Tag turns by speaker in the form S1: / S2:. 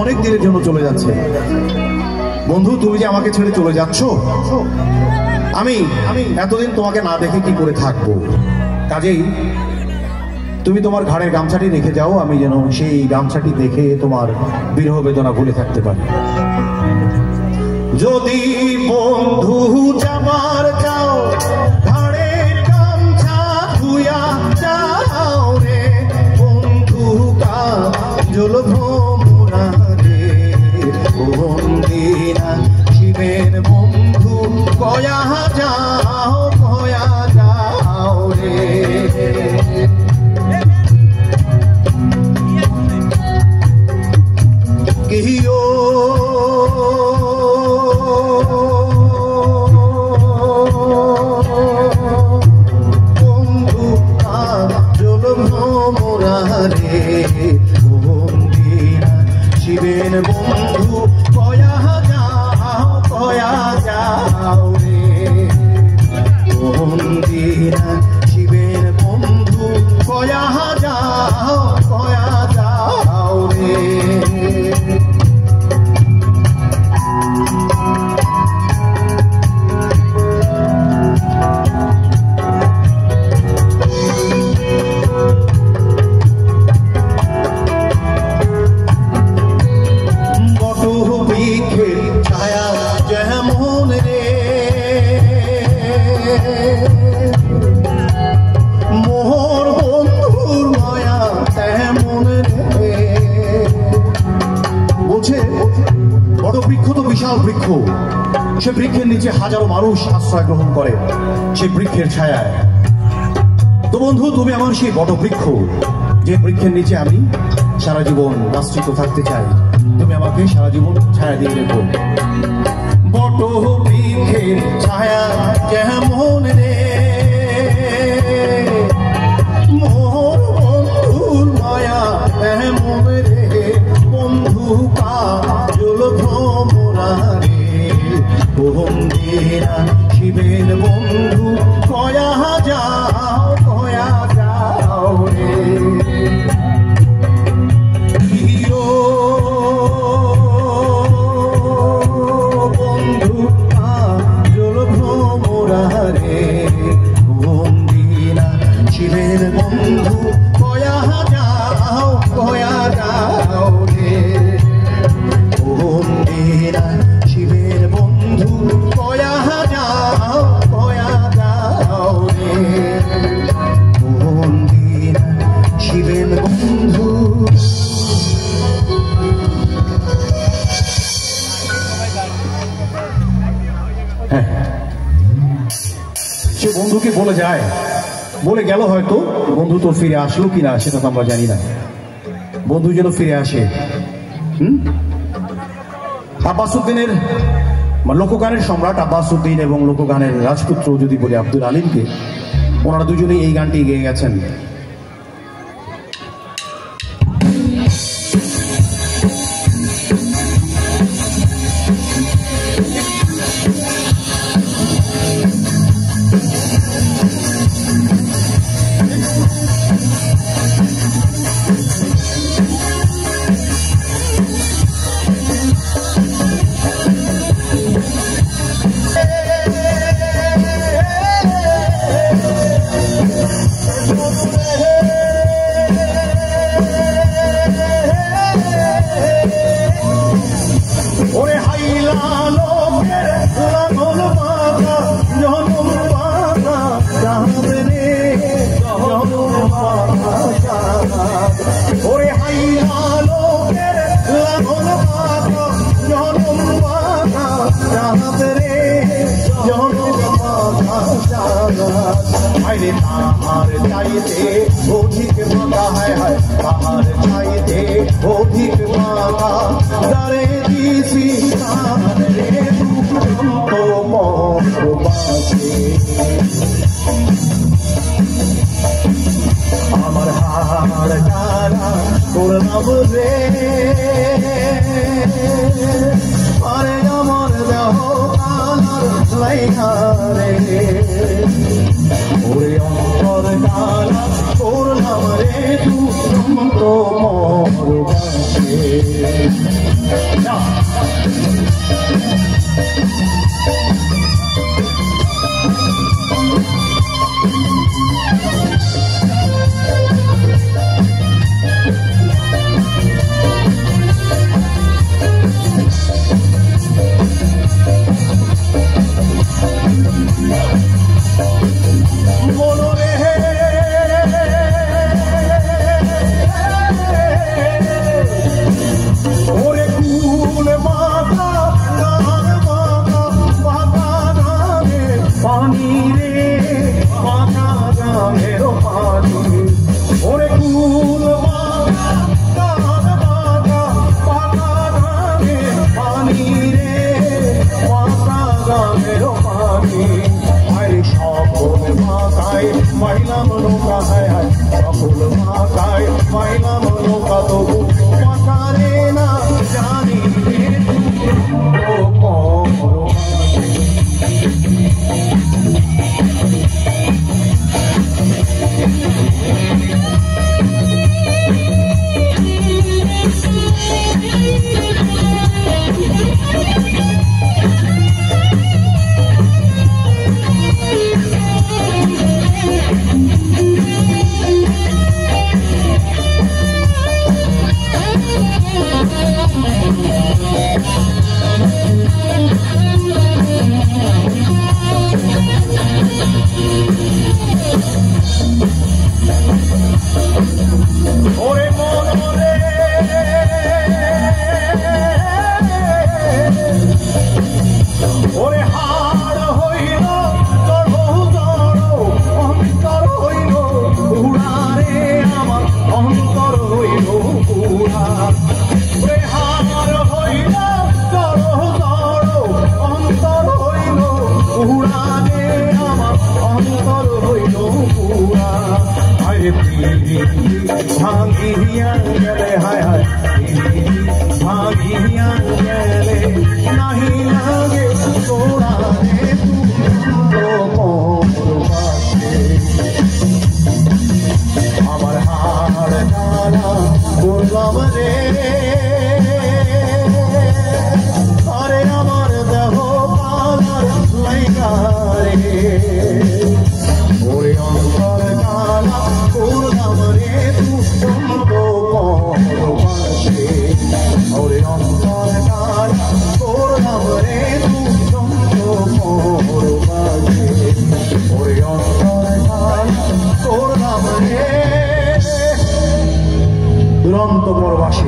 S1: অনেক দিনের জন্য চলে যাচ্ছে। বন্ধু, তুমি যে আমাকে ছেড়ে চলে যাচ্ছ, আমি এতদিন তোমাকে না দেখে কি করে থাকবো? কাজেই তুমি তোমার ঘাড়ের গামছাটি রেখে যাও, আমি যেন সেই গামছাটি দেখে তোমার বিরহ বেদনা ভুলে থাকতে পারি। যদি বন্ধু যাবার চাও, ঘাড়ের গামছা ধুইয়া যাও রে বন্ধু, কাজল ভ্রমরা রে বন্দিনা শিবের বন্ধু, কয়া যাও রে। কিও বন্ধু কাজল ভ্রমরা রে বন্দিনা শিবের বন্ধু, কয়া যাও রে বন্দিনা শিবের বন্ধু, কয়া যাও রে। ছায়া যেমন রে মোহর বন্ধুর মায়া তেমন রে। বলছে বড় বৃক্ষ তো বিশাল বৃক্ষ, সে বৃক্ষের নিচে হাজারো মানুষ আশ্রয় গ্রহণ করে সেই বৃক্ষের ছায়ায়। তো বন্ধু, তুমি আমার সেই বড় বৃক্ষ, যে বৃক্ষের নিচে আমি সারা জীবন আশ্রিত থাকতে চাই। তুমি আমাকে সারা জীবন ছায়া দিয়ে রেখো। বট বৃক্ষের ছায়া যেমন রে মোর বন্ধুর মায়া তেমন রে বন্ধু, কাজল ভ্রমরা রে বন্দিনা শিবের বন্ধু, কয়া যাও রে। বন্ধু কাজল ভ্রমরা রে বন্দিনা শিবের বন্ধু, কয়া যাও রে বন্দিনা শিবের বন্ধু, কয়া যাও রে বন্দিনা শিবের বন্ধু। সে বন্ধুকে বলে যায়, বলে গেল, হয়তো বন্ধু তো ফিরে আসলো কিনা সেটা তো আমরা জানি না। বন্ধু যেন ফিরে আসে। আব্বাসউদ্দিনের লোকগানের সম্রাট আব্বাসউদ্দিন এবং লোকগানের রাজপুত্র যদি বলি আব্দুল আলিমকে, ওনারা দুজনেই এই গানটি গেয়ে গেছেন। অধিক মাতা হায় হায় তাহার চাইতে অধিক মাতা যারে দিছি রে আমার হাড় কানা করলাম রে আরে আমার দেহ কানার লাইনা রে ওরে অন্তর কানা করলাম রে তু তো মোর বাসে ভাঙিয়া গেলে হায় হায় ভাঙিয়া গেলে নাহি লাগে তোরা রে আমার হাড় ডালা বললাম রে আরে আমার দেহ পালার লাইগা রে ওরে অন্তর ডালা বললাম রে তুম তো পরবাসে ওরে অন্তর ডালা বললাম রে তুম তো পরবাসে ওরে অন্তর ডালা বললাম রে দুরন্ত পরবাসী